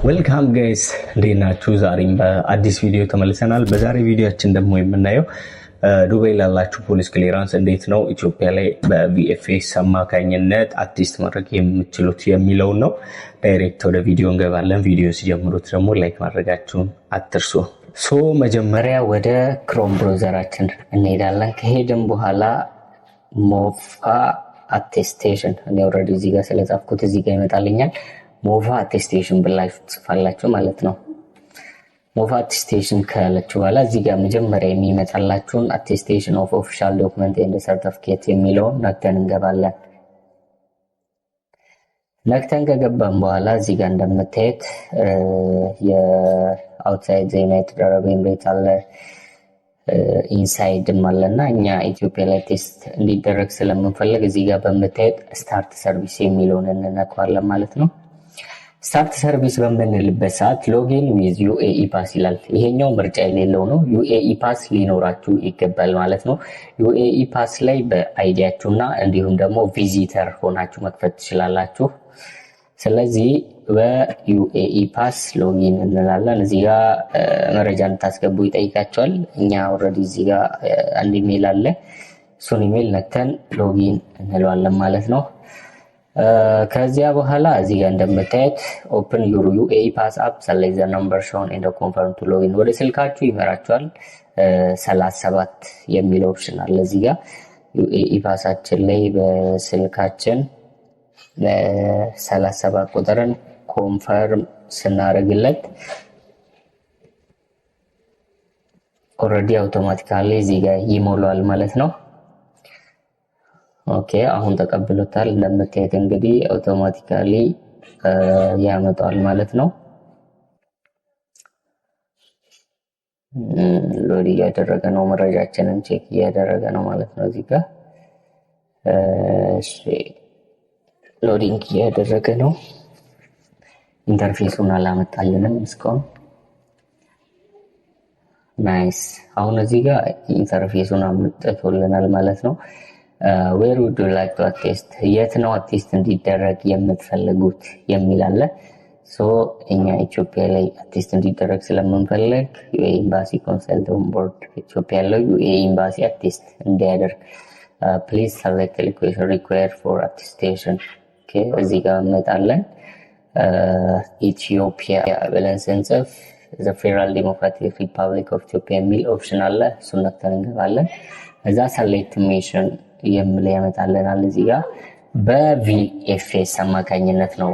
ዌልካም ጋይስ እንዴት ናችሁ? ዛሬም በአዲስ ቪዲዮ ተመልሰናል። በዛሬ ቪዲዮአችን ደግሞ የምናየው ዱባይ ላላችሁ ፖሊስ ክሊራንስ እንዴት ነው ኢትዮጵያ ላይ በቪኤፍኤስ አማካኝነት አርቲስት ማድረግ የምትችሉት የሚለውን ነው። ዳይሬክት ወደ ቪዲዮ እንገባለን። ቪዲዮ ሲጀምሩት ደግሞ ላይክ ማድረጋችሁን አትርሱ። መጀመሪያ ወደ ክሮም ብራውዘራችን እንሄዳለን። ከሄድን በኋላ ሞፋ አቴስቴሽን እኔ ኦልሬዲ እዚህ ጋር ስለጻፍኩት እዚህ ጋር ይመጣልኛል። ሞፋ አቴስቴሽን ብላችሁ ጽፋላችሁ ማለት ነው። ሞፋ አቴስቴሽን ካላችሁ በኋላ እዚህ ጋር መጀመሪያ የሚመጣላችሁን አቴስቴሽን ኦፍ ኦፊሻል ዶክመንት ኤንድ ሰርቲፊኬት የሚለውን ነክተን እንገባለን። ነክተን ከገባን በኋላ እዚህ ጋር እንደምታዩት የአውትሳይድ ዩናይትድ አረብ ኤምሬት አለ፣ ኢንሳይድም አለና እኛ ኢትዮጵያ ላይ ቴስት እንዲደረግ ስለምንፈልግ እዚህ ጋር በምታዩት ስታርት ሰርቪስ የሚለውን እንነካዋለን ማለት ነው። ስታርት ሰርቪስ በምንልበት ሰዓት ሎጊን ዊዝ ዩኤኢ ፓስ ይላል። ይሄኛው ምርጫ የሌለው ነው። ዩኤኢ ፓስ ሊኖራችሁ ይገባል ማለት ነው። ዩኤኢ ፓስ ላይ በአይዲያችሁና እንዲሁም ደግሞ ቪዚተር ሆናችሁ መክፈት ትችላላችሁ። ስለዚህ በዩኤኢ ፓስ ሎጊን እንላለን። እዚህ ጋር መረጃ እንድታስገቡ ይጠይቃቸዋል። እኛ ኦልሬዲ እዚህ ጋር አንድ ኢሜል አለ። እሱን ኢሜል ነክተን ሎጊን እንለዋለን ማለት ነው። ከዚያ በኋላ እዚህ ጋር እንደምታዩት ኦፕን ዩር ዩኤኢ ፓስ አፕ ሰሌክት ዘ ነምበር ሾውን ኤንድ ኮንፈርም ቱ ሎጊን ወደ ስልካችሁ ይመራችኋል። 37 የሚለው ኦፕሽን አለ እዚህ ጋር ዩኤኢ ፓሳችን ላይ በስልካችን 37 ቁጥርን ኮንፈርም ስናደርግለት ኦልሬዲ አውቶማቲካሊ እዚህ ጋር ይሞላል ማለት ነው። ኦኬ አሁን ተቀብሎታል። እንደምታዩት እንግዲህ አውቶማቲካሊ ያመጣል ማለት ነው። ሎድ እያደረገ ነው፣ መረጃችንን ቼክ እያደረገ ነው ማለት ነው። እዚህ ጋር እሺ ሎዲንግ እያደረገ ነው። ኢንተርፌሱን አላመጣልንም እስካሁን። ናይስ። አሁን እዚህ ጋር ኢንተርፌሱን አምጥቶልናል ማለት ነው። ዌር ውድ ዩ ላይክ ቱ አቴስት፣ የት ነው አቴስት እንዲደረግ የምትፈልጉት የሚል አለ። ሶ እኛ ኢትዮጵያ ላይ አቴስት እንዲደረግ ስለምንፈልግ ዩኤኢ ኤምባሲ ኮንሰልት ኦን ቦርድ ኢትዮጵያ ያለው ዩኤኢ ኤምባሲ አቴስት እንዲያደርግ ፕሊዝ ሰሌክት ሎኬሽን ሪኳየርድ ፎር አቴስቴሽን። ኦኬ እዚህ ጋር እንመጣለን። ኢትዮጵያ ብለን ስንጽፍ ዘ ፌደራል ዴሞክራቲክ ሪፐብሊክ ኦፍ ኢትዮጵያ የሚል ኦፕሽን አለ። እሱን ነክተን እንገባለን። እዛ ሰሌክት ሜሽን የሚል ያመጣልናል። እዚህ ጋር በቪኤፍኤስ አማካኝነት ነው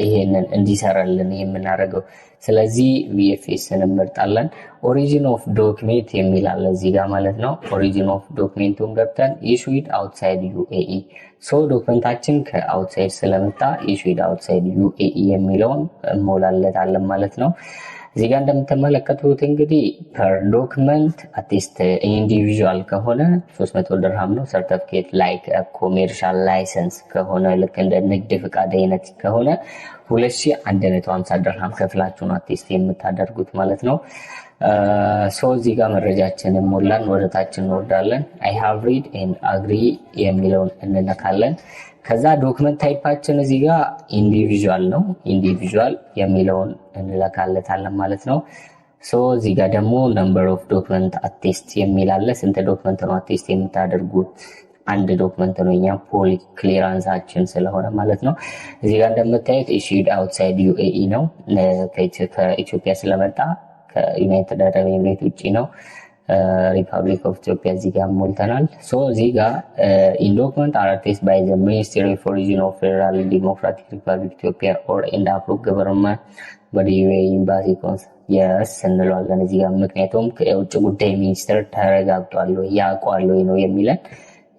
ይሄንን እንዲሰራልን የምናደርገው። ስለዚህ ቪኤፍኤስን እንመርጣለን። ኦሪጂን ኦፍ ዶክሜንት የሚል አለ እዚህ ጋር ማለት ነው። ኦሪጂን ኦፍ ዶክሜንቱን ገብተን ኢሹድ አውትሳይድ ዩኤኢ፣ ሶ ዶክመንታችን ከአውትሳይድ ስለመጣ ኢሹድ አውትሳይድ ዩኤኢ የሚለውን እንሞላለታለን ማለት ነው። እዚህ ጋር እንደምትመለከቱት እንግዲህ ፐር ዶክመንት አቴስት ኢንዲቪዥዋል ከሆነ 300 ድርሃም ነው። ሰርቲፊኬት ላይክ ኮሜርሻል ላይሰንስ ከሆነ ልክ እንደ ንግድ ፍቃድ አይነት ከሆነ 2150 ድርሃም ከፍላችሁ ነው አቴስት የምታደርጉት ማለት ነው። ሶ እዚህ ጋር መረጃችንን ሞላን፣ ወደታች እንወርዳለን። አይ ሃቭ ሪድ ኤንድ አግሪ የሚለውን እንነካለን። ከዛ ዶክመንት ታይፓችን እዚህ ጋር ኢንዲቪዥዋል ነው። ኢንዲቪዥዋል የሚለውን እንለካለታለን ማለት ነው። ሶ እዚህ ጋር ደግሞ ነምበር ኦፍ ዶክመንት አቴስት የሚል አለ። ስንት ዶክመንት ነው አቴስት የምታደርጉት? አንድ ዶክመንት ነው፣ እኛ ፖሊ ክሊራንሳችን ስለሆነ ማለት ነው። እዚህ ጋር እንደምታዩት ኢሹድ አውትሳይድ ዩኤኢ ነው። ከኢትዮጵያ ስለመጣ ከዩናይትድ አረብ ኤምሬት ውጪ ነው። ሪፐብሊክ ኦፍ ኢትዮጵያ እዚህ ጋር ሞልተናል። ሶ እዚህ ጋር ኢን ዶክመንት አር አቴስት ባይ ዘ ሚኒስትሪ ኦፍ ኦሪጂን ኦፍ ፌደራል ዲሞክራቲክ ሪፐብሊክ ኢትዮጵያ ኦር ኤንድ አፕሩቭ ገቨርንመንት ወደ ዩኤኢ ኤምባሲ ኮንስ የስ እንለዋለን እዚህ ጋር። ምክንያቱም የውጭ ጉዳይ ሚኒስትር ተረጋግጧል ወይ ያውቋል ወይ ነው የሚለን።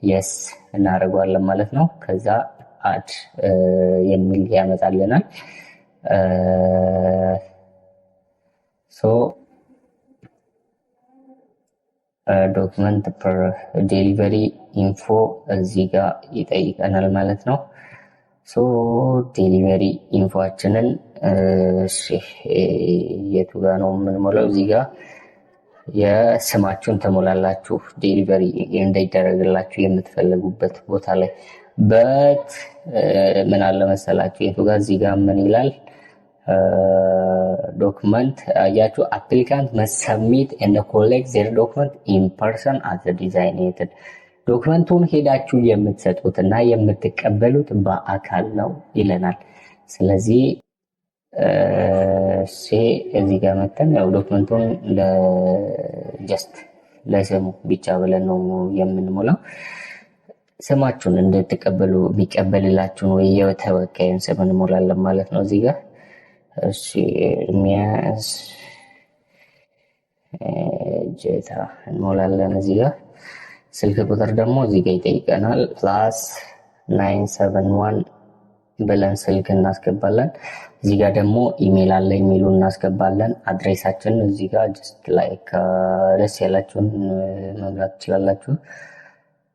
የስ እናደርገዋለን ማለት ነው። ከዛ አድ የሚል ያመጣልናል። ሶ ዶክመንት ፐር ዴሊቨሪ ኢንፎ እዚህ ጋር ይጠይቀናል ማለት ነው። ሶ ዴሊቨሪ ኢንፎአችንን የቱ ጋር ነው የምንሞላው? እዚህ ጋር የስማችሁን ተሞላላችሁ ዴሊቨሪ እንዳይደረግላችሁ የምትፈልጉበት ቦታ ላይ በት ምን አለ መሰላችሁ የቱ ጋር እዚህ ጋር ምን ይላል ዶክመንት አያችሁ አፕሊካንት መስት ሰብሚት ኤንድ ኮሌክት ዜር ዶክመንት ኢን ፐርሰን አት ዲዛይኔትድ ዶክመንቱን ሄዳችሁ የምትሰጡት እና የምትቀበሉት በአካል ነው ይለናል። ስለዚህ እዚህ ጋር መተን ያው ዶክመንቱን ጀስት ለስሙ ብቻ ብለን ነው የምንሞላው። ስማችሁን እንድትቀበሉ የሚቀበልላችሁን ወይ የተወካዩን ስም እንሞላለን ማለት ነው እዚህ ጋር። እሺ ኤርሚያስ ጄታ እንሞላለን እዚህ ጋር። ስልክ ቁጥር ደግሞ እዚህ ጋር ይጠይቀናል +971 ብለን ስልክ እናስገባለን። እዚህ ጋር ደግሞ ኢሜል አለ፣ ኢሜሉ እናስገባለን። አድሬሳችን እዚህ ጋር ጀስት ላይክ ደስ ያላችሁን መምራት ትችላላችሁ።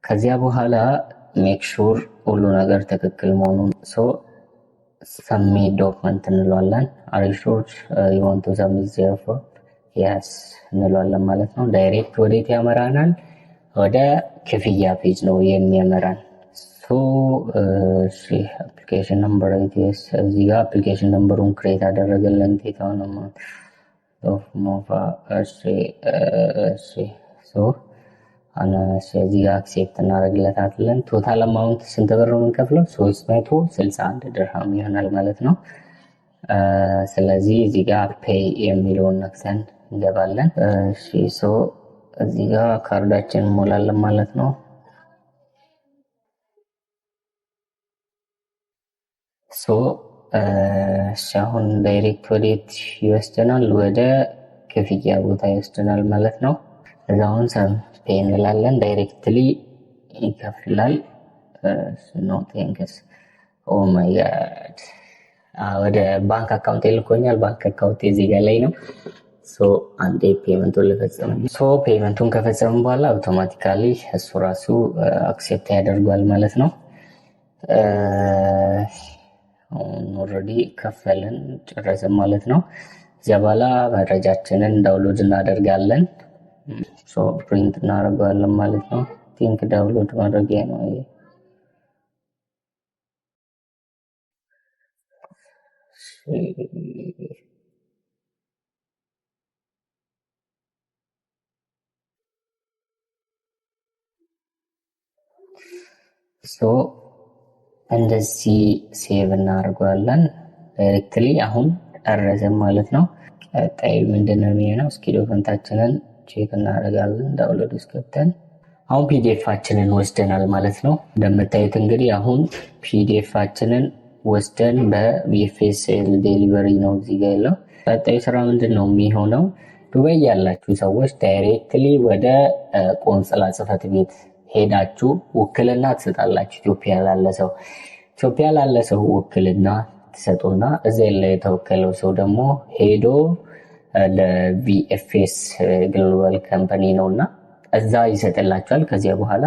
ከዚያ በኋላ ሜክ ሹር ሁሉ ነገር ትክክል መሆኑን ሰብሚት ዶክመንት እንለዋለን። አር ዩ ሹር ዩ ዋንት ቱ ሰብሚት ዜርፎር የስ እንለዋለን ማለት ነው። ዳይሬክት ወዴት ያመራናል? ወደ ክፍያ ፔጅ ነው የሚያመራን። አፕሊኬሽን ነምበር ኢቲኤስ እዚህ ጋር አፕሊኬሽን ነምበሩን ክሬት አደረገልን ቴታውን ሞፋ እዚህ ጋር አክሴፕት እናደርግለታለን። ቶታል አማውንት ስንት ብር ነው የምንከፍለው? 361 ድርሃም ይሆናል ማለት ነው። ስለዚህ እዚህ ጋር ፔይ የሚለውን ነክሰን እንገባለን። እዚህ ጋር ካርዳችን እንሞላለን ማለት ነው። አሁን ዳይሬክት ወዴት ይወስደናል? ወደ ክፍያ ቦታ ይወስደናል ማለት ነው። እዛውን ፔይ እንላለን። ዳይሬክትሊ ይከፍላል። ኖ ቴንክስ ኦ ማይ ጋድ ወደ ባንክ አካውንት ይልኮኛል። ባንክ አካውንት እዚህ ጋር ላይ ነው። አንዴ ፔመንቱን ልፈጽም። ፔመንቱን ከፈጸምን በኋላ አውቶማቲካሊ እሱ ራሱ አክሴፕት ያደርጓል ማለት ነው። ኦልሬዲ ከፈልን ጨረስን ማለት ነው። እዚያ በኋላ መረጃችንን ዳውንሎድ እናደርጋለን። ፕሪንት እናደርገዋለን ማለት ነው። ቲንክ ዳውንሎድ ማድረጊያ ነው ይሄ። እንደዚህ ሴቭ እናደርገዋለን ዳይሬክትሊ። አሁን ጨረስን ማለት ነው። ቀጣይ ምንድነው የሚሆነው? እስኪ ዶክመንታችንን ቼክ እናደርጋለን። ዳውንሎድ ውስጥ ገብተን አሁን ፒዲኤፋችንን ወስደናል ማለት ነው። እንደምታዩት እንግዲህ አሁን ፒዲኤፋችንን ወስደን በቪኤፍኤስኤል ዴሊቨሪ ነው እዚህ ጋር ያለው። ቀጣዩ ስራ ምንድን ነው የሚሆነው? ዱባይ ያላችሁ ሰዎች ዳይሬክትሊ ወደ ቆንጽላ ጽህፈት ቤት ሄዳችሁ ውክልና ትሰጣላችሁ። ኢትዮጵያ ላለ ሰው ውክልና ትሰጡና እዚያ ላይ የተወከለው ሰው ደግሞ ሄዶ ለቪኤፍኤስ ግሎባል ካምፓኒ ነውና እዛ ይሰጥላችኋል። ከዚያ በኋላ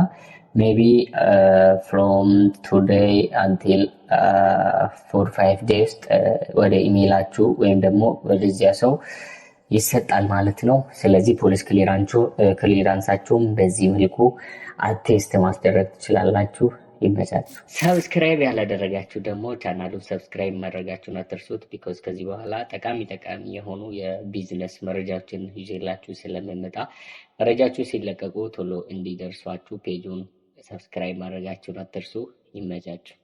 ሜቢ ፍሮም ቱዴይ አንቲል 4-5 ዴይ ውስጥ ወደ ኢሜይላችሁ ወይም ደግሞ ወደዚያ ሰው ይሰጣል ማለት ነው። ስለዚህ ፖሊስ ክሊራንሳችሁም በዚህ መልኩ አቴስት ማስደረግ ትችላላችሁ። ይመቻችሁ። ሰብስክራይብ ያላደረጋችሁ ደግሞ ቻናሉን ሰብስክራይብ ማድረጋችሁን አትርሱት። ቢኮዝ ከዚህ በኋላ ጠቃሚ የሆኑ የቢዝነስ መረጃዎችን ይዤላችሁ ስለምመጣ መረጃችሁ ሲለቀቁ ቶሎ እንዲደርሷችሁ ፔጁን ሰብስክራይብ ማድረጋችሁን አትርሱ። ይመቻችሁ።